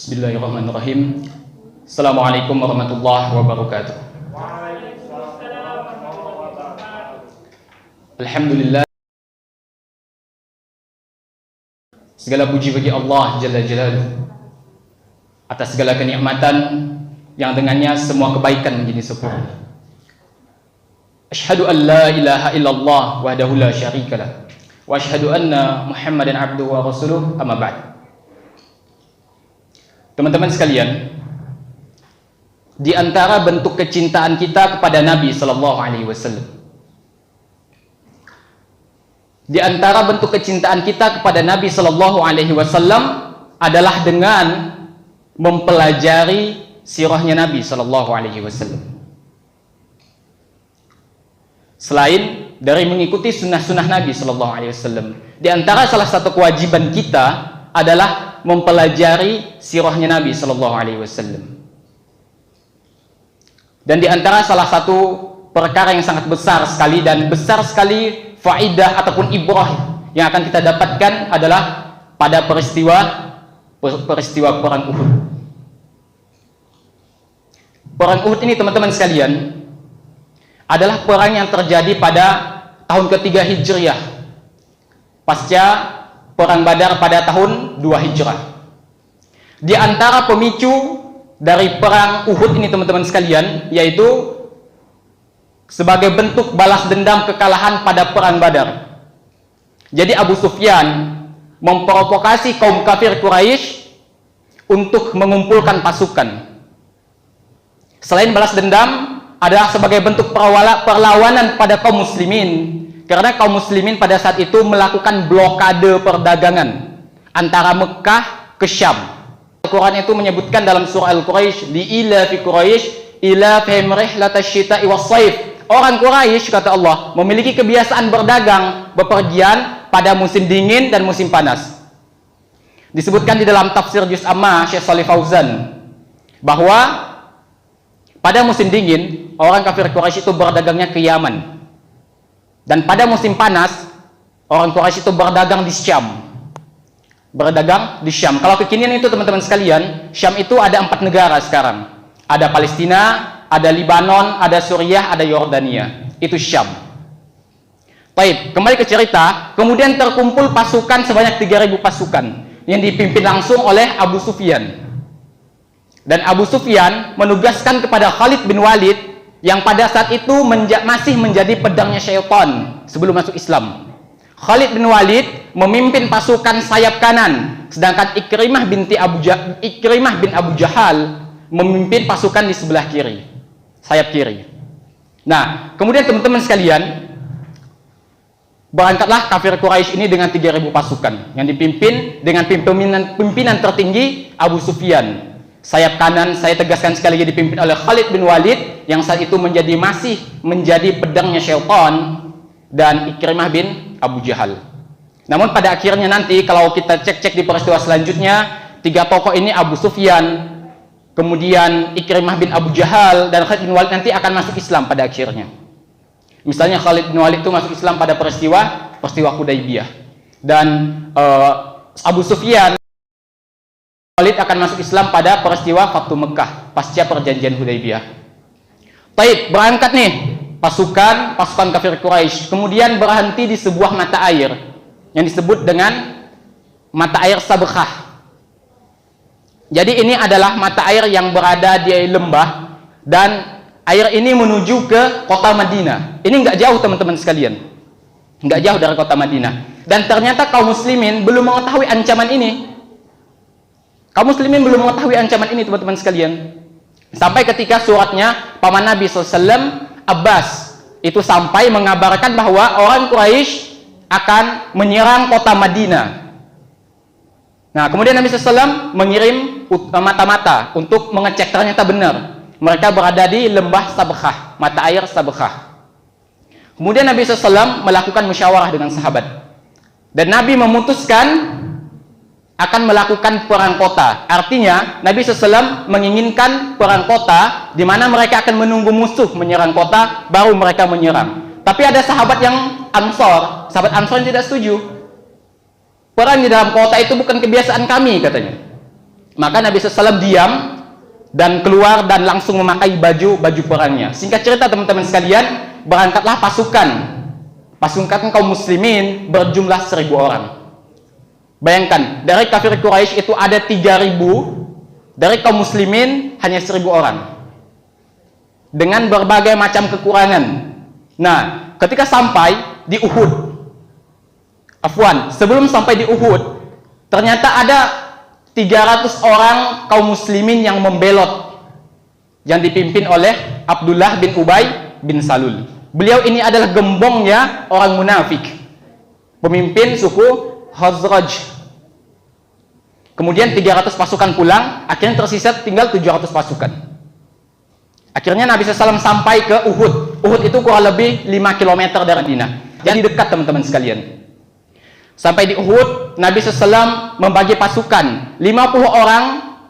Bismillahirrahmanirrahim. Assalamualaikum warahmatullahi wabarakatuh. Alhamdulillah, segala puji bagi Allah Jalla Jalaluhu atas segala kenikmatan yang dengannya semua kebaikan menjadi sempurna. Asyhadu an la ilaha illallah wahdahu la syarikalah wa asyhadu anna Muhammadan abduhu wa rasuluh, amma ba'd. Teman-teman sekalian, di antara bentuk kecintaan kita kepada Nabi Sallallahu Alaihi Wasallam, di antara bentuk kecintaan kita kepada Nabi Sallallahu Alaihi Wasallam adalah dengan mempelajari sirahnya Nabi Sallallahu Alaihi Wasallam. Selain dari mengikuti sunnah-sunnah Nabi Sallallahu Alaihi Wasallam, di antara salah satu kewajiban kita adalah mempelajari sirahnya Nabi Sallallahu Alaihi Wasallam. Dan di antara salah satu perkara yang sangat besar sekali dan besar sekali faidah ataupun ibrah yang akan kita dapatkan adalah pada peristiwa perang Uhud. Perang Uhud ini, teman-teman sekalian, adalah perang yang terjadi pada tahun ketiga Hijriah, pasca Perang Badar pada tahun 2 Hijrah. Di antara pemicu dari perang Uhud ini, teman-teman sekalian, yaitu sebagai bentuk balas dendam kekalahan pada perang Badar. Jadi Abu Sufyan memprovokasi kaum kafir Quraisy untuk mengumpulkan pasukan. Selain balas dendam, adalah sebagai bentuk perlawanan pada kaum muslimin, karena kaum muslimin pada saat itu melakukan blokade perdagangan antara Mekah ke Syam. Al-Quran itu menyebutkan dalam surah Al-Quraisy, li'ila fi Quraisy ila fihim rihlatash syita'i was-shaif. Orang Quraisy, kata Allah, memiliki kebiasaan berdagang, bepergian pada musim dingin dan musim panas. Disebutkan di dalam tafsir Juz Amma Syekh Shalih Fauzan bahwa pada musim dingin orang kafir Quraisy itu berdagangnya ke Yaman. Dan pada musim panas, orang Quraisy itu berdagang di Syam. Berdagang di Syam. Kalau kekinian itu, teman-teman sekalian, Syam itu ada 4 negara sekarang. Ada Palestina, ada Libanon, ada Suriah, ada Yordania. Itu Syam. Baik, kembali ke cerita. Kemudian terkumpul pasukan sebanyak 3.000 pasukan yang dipimpin langsung oleh Abu Sufyan. Dan Abu Sufyan menugaskan kepada Khalid bin Walid yang pada saat itu masih menjadi pedangnya syaitan sebelum masuk Islam. Khalid bin Walid memimpin pasukan sayap kanan, sedangkan Ikrimah bin Abu Jahal memimpin pasukan di sebelah kiri, sayap kiri. Nah, kemudian teman-teman sekalian, berangkatlah kafir Quraisy ini dengan 3.000 pasukan yang dipimpin dengan pimpinan tertinggi Abu Sufyan. Sayap kanan, saya tegaskan sekali lagi, dipimpin oleh Khalid bin Walid yang saat itu masih menjadi pedangnya syaitan, dan Ikrimah bin Abu Jahal. Namun pada akhirnya nanti kalau kita cek-cek di peristiwa selanjutnya, 3 tokoh ini, Abu Sufyan, kemudian Ikrimah bin Abu Jahal, dan Khalid bin Walid nanti akan masuk Islam pada akhirnya. Misalnya Khalid bin Walid itu masuk Islam pada peristiwa Hudaybiyah, dan Abu Sufyan Walid akan masuk Islam pada peristiwa Fathu Mekah pasca perjanjian Hudaybiyah. Baik, berangkat nih pasukan kafir Quraisy, kemudian berhenti di sebuah mata air yang disebut dengan mata air Sabkhah. Jadi ini adalah mata air yang berada di lembah, dan air ini menuju ke kota Madinah. Ini nggak jauh, teman-teman sekalian, nggak jauh dari kota Madinah. Dan ternyata kaum muslimin belum mengetahui ancaman ini. Kaum muslimin belum mengetahui ancaman ini, teman-teman sekalian. Sampai ketika suratnya paman Nabi SAW, Abbas, itu sampai mengabarkan bahwa orang Quraisy akan menyerang kota Madinah. Nah, kemudian Nabi SAW mengirim mata-mata untuk mengecek, ternyata benar. Mereka berada di lembah Sabkhah, mata air Sabkhah. Kemudian Nabi SAW melakukan musyawarah dengan sahabat. Dan Nabi memutuskan akan melakukan perang kota. Artinya Nabi SAW menginginkan perang kota di mana mereka akan menunggu musuh menyerang kota baru mereka menyerang. Tapi ada sahabat sahabat Ansor yang tidak setuju. Perang di dalam kota itu bukan kebiasaan kami, katanya. Maka Nabi SAW diam dan keluar dan langsung memakai baju perangnya. Singkat cerita teman-teman sekalian, berangkatlah pasukan kaum muslimin berjumlah 1.000 orang. Bayangkan, dari kafir Quraisy itu ada 3.000, dari kaum muslimin hanya 1.000 orang. Dengan berbagai macam kekurangan. Nah, ketika sampai di Uhud, sebelum sampai di Uhud, ternyata ada 300 orang kaum muslimin yang membelot, yang dipimpin oleh Abdullah bin Ubay bin Salul. Beliau ini adalah gembongnya orang munafik, pemimpin suku Khazraj. Kemudian 300 pasukan pulang, akhirnya tersisa tinggal 700 pasukan. Akhirnya Nabi SAW sampai ke Uhud. Uhud itu kurang lebih 5 km dari Madinah. Jadi dekat teman-teman sekalian. Sampai di Uhud, Nabi SAW membagi pasukan. 50 orang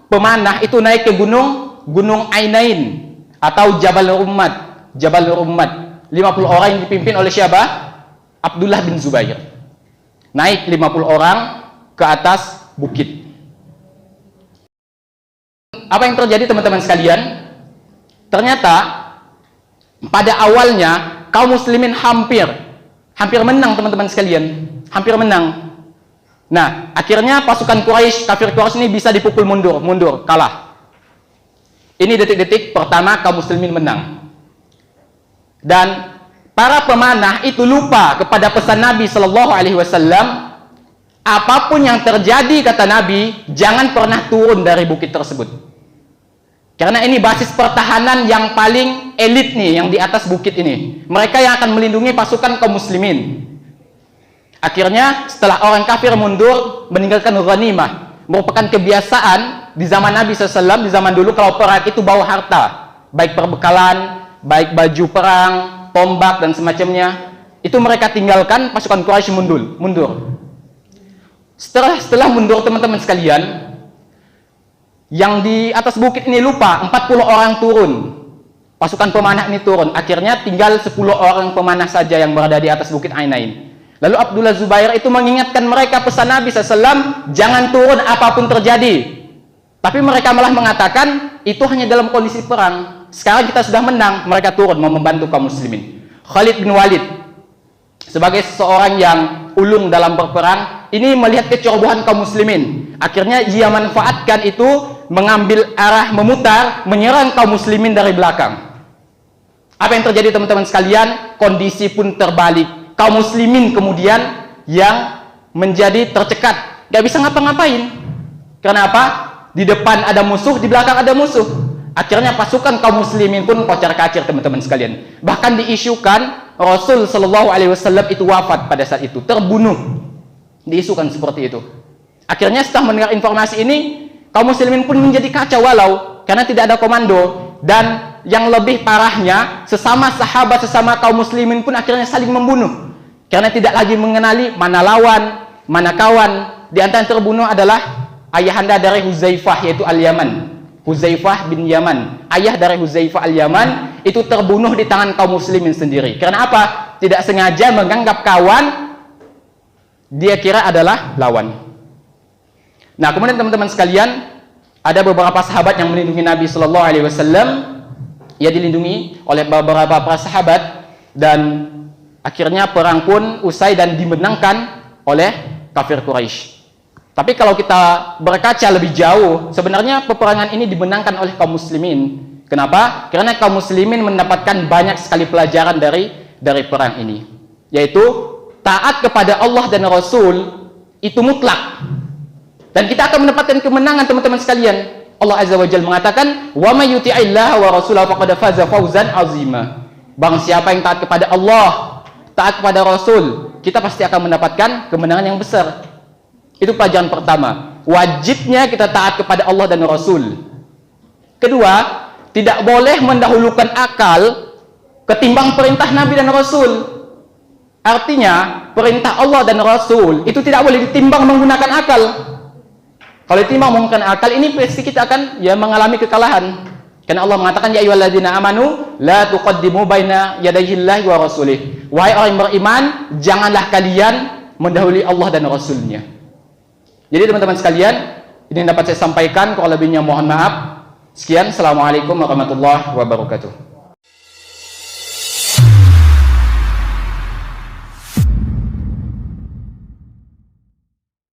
pemanah itu naik ke Gunung Ainain atau Jabal Rummat. 50 orang yang dipimpin oleh siapa? Abdullah bin Zubair. Naik 50 orang ke atas bukit. Apa yang terjadi teman-teman sekalian? Ternyata pada awalnya kaum muslimin hampir menang teman-teman sekalian, hampir menang. Nah, akhirnya pasukan kafir Quraisy ini bisa dipukul mundur, kalah. Ini detik-detik pertama kaum muslimin menang. Dan para pemanah itu lupa kepada pesan Nabi Shallallahu Alaihi Wasallam. Apapun yang terjadi, kata Nabi, jangan pernah turun dari bukit tersebut. Karena ini basis pertahanan yang paling elit nih, yang di atas bukit ini. Mereka yang akan melindungi pasukan kaum muslimin. Akhirnya setelah orang kafir mundur, meninggalkan ghanimah, merupakan kebiasaan di zaman Nabi SAW, di zaman dulu kalau perang itu bawa harta, baik perbekalan, baik baju perang, tombak dan semacamnya. Itu mereka tinggalkan, pasukan Quraisy mundur. Setelah mundur teman-teman sekalian, yang di atas bukit ini lupa, 40 orang turun. Pasukan pemanah ini turun. Akhirnya tinggal 10 orang pemanah saja yang berada di atas bukit Ainain. Lalu Abdullah Zubair itu mengingatkan mereka pesan Nabi SAW, jangan turun apapun terjadi. Tapi mereka malah mengatakan, itu hanya dalam kondisi perang. Sekarang kita sudah menang, mereka turun mau membantu kaum muslimin. Khalid bin Walid, sebagai seseorang yang ulung dalam berperang, ini melihat kecerobohan kaum muslimin. Akhirnya dia manfaatkan itu, mengambil arah memutar, menyerang kaum muslimin dari belakang. Apa yang terjadi teman-teman sekalian? Kondisi pun terbalik. Kaum muslimin kemudian yang menjadi tercekat, gak bisa ngapa-ngapain. Kenapa? Di depan ada musuh, di belakang ada musuh. Akhirnya pasukan kaum muslimin pun kocar-kacir teman-teman sekalian. Bahkan diisukan Rasul Shallallahu Alaihi Wasallam itu wafat pada saat itu, terbunuh. Diisukan seperti itu. Akhirnya setelah mendengar informasi ini, kaum muslimin pun menjadi kacau walau karena tidak ada komando. Dan yang lebih parahnya, sesama sahabat, sesama kaum muslimin pun akhirnya saling membunuh karena tidak lagi mengenali mana lawan, mana kawan. Di antara yang terbunuh adalah ayahanda dari Huzaifah, yaitu Al-Yaman. Huzaifah bin Yaman, ayah dari Huzaifah Al-Yaman, itu terbunuh di tangan kaum muslimin sendiri. Karena apa? Tidak sengaja menganggap kawan, dia kira adalah lawan. Nah, kemudian teman-teman sekalian, ada beberapa sahabat yang melindungi Nabi Shallallahu Alaihi Wasallam. Ia dilindungi oleh beberapa para sahabat, dan akhirnya perang pun usai dan dimenangkan oleh kafir Quraisy. Tapi kalau kita berkaca lebih jauh, sebenarnya peperangan ini dimenangkan oleh kaum muslimin. Kenapa? Karena kaum muslimin mendapatkan banyak sekali pelajaran dari perang ini, yaitu taat kepada Allah dan Rasul itu mutlak. Dan kita akan mendapatkan kemenangan teman-teman sekalian. Allah Azza wa Jalla mengatakan, "Wa may yuti'illaha wa rasulahu faqad faza fawzan 'azima." Barang siapa yang taat kepada Allah, taat kepada Rasul, kita pasti akan mendapatkan kemenangan yang besar. Itu pelajaran pertama. Wajibnya kita taat kepada Allah dan Rasul. Kedua, tidak boleh mendahulukan akal ketimbang perintah Nabi dan Rasul. Artinya, perintah Allah dan Rasul itu tidak boleh ditimbang menggunakan akal. Kalau ditimbang menggunakan akal, ini pasti kita akan mengalami kekalahan. Karena Allah mengatakan, ya ayyuhalladzina amanu la tuqaddimu baina yadayillahi wa rasulih. Wahai orang yang beriman, janganlah kalian mendahului Allah dan Rasulnya. Jadi teman-teman sekalian, Ini yang dapat saya sampaikan, kalau lebihnya mohon maaf. Sekian, assalamualaikum warahmatullahi wabarakatuh.